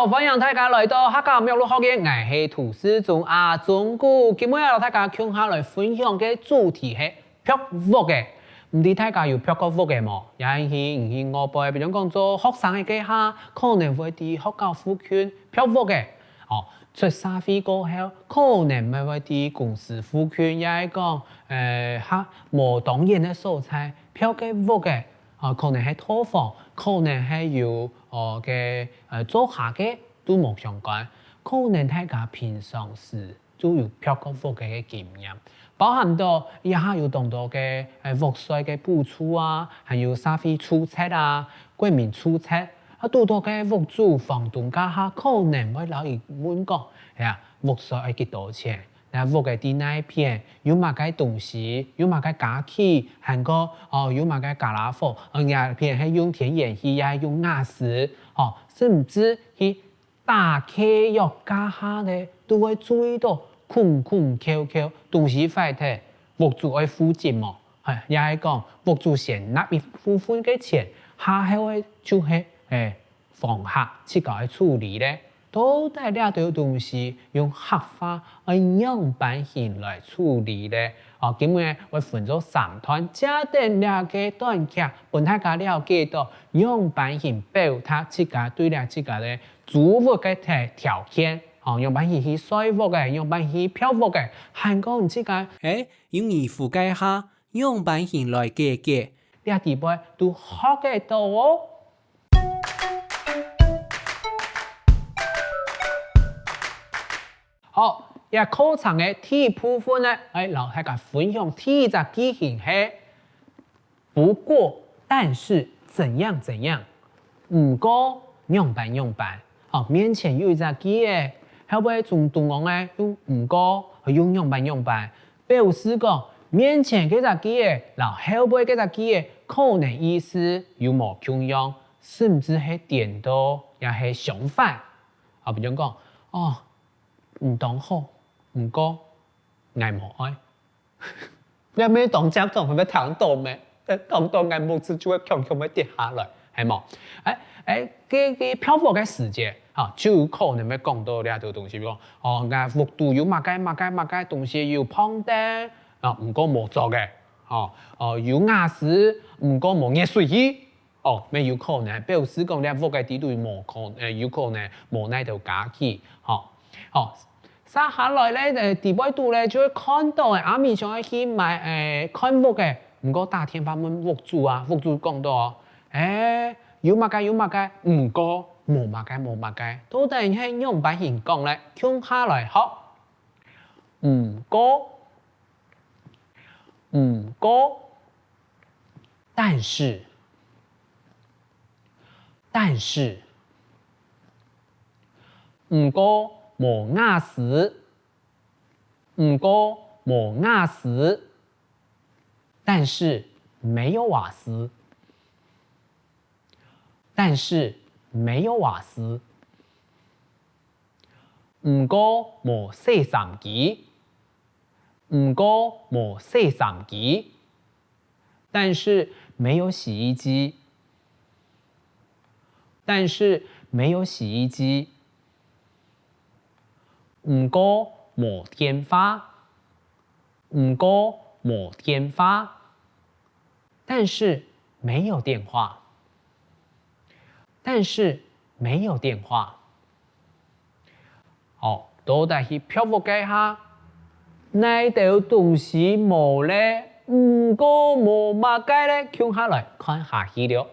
好，欢迎大家来到客家庙路学嘅我是土司中阿中姑，今日要大家共下来分享嘅主題係漂泊嘅。唔知大家有漂過泊嘅冇？也係我輩，比如講做學生嘅家下，可能會喺學校附近漂泊嘅。哦，出社會過後，可能咪會喺公司附近，也係講無當然嘅素材漂嘅泊嘅。可能係套房，可能係有租客嘅都冇相關，可能大家平常時都有漂過泊嘅經驗，包含到也有當到嘅屋稅嘅補助啊，還有社會儲蓄啊、國民儲蓄，多到嘅屋主、房東家下可能會留意問講，屋稅係幾多錢？屋嘅啲那片有乜嘅東西，有乜嘅家具，還個有乜嘅家樂福，那片係用天然氣，也係用瓦斯，甚至係大企業家下咧都會注意到空扣扣東西壞體，屋主愛負責嘛，也係講屋主先納一部分嘅錢，下係會就係房客自己去處理咧。都帶呢啲東西用合法嘅樣板型來處理咧。今日我分咗3段，加定了解段劇，幫大家了解到樣板型表達自己對了自己嘅租屋嘅條件。樣板型係稅屋嘅，樣板型漂屋嘅，還講自己用衣服計下樣板型來解決，呢啲嘢都學得到哦。好，課程嘅第一部分咧，留大家分享第一個句型係不過，但是怎樣怎樣，唔過樣板。面前有一隻句嘅，後尾從動講咧用唔過，用樣板，表示講面前嗰隻句嘅，後尾嗰隻句嘅可能意思有冇同樣，甚至係顛倒，也係相反。比如講，唔當好，唔過愛無愛，你咩當家長係咪聽到咩？當到愛無字就會強強會跌下來，係冇？漂泊嘅時節，就有可能會講到呢一條東西，比如講，愛屋度有乜嘅東西要碰得，唔過冇做嘅，有瓦斯，唔過冇熱水器，咩有可能表示講呢屋嘅地段冇可能，有可能冇呢條家具，接下來咧，第二度咧就會看到阿咪想去買看屋嘅，唔過打電話問屋主啊，屋主講到有乜嘅，唔過冇乜嘅，到底係樣板型講咧，聽下來好，唔過，但是，唔過。冇瓦斯，但是沒有瓦斯，唔過冇洗衫機，但是沒有洗衣機，唔過冇電話，但是沒有電話，到底係漂泊嘅下，呢條東西冇咧，唔過冇乜嘅咧，聽下來看下去了。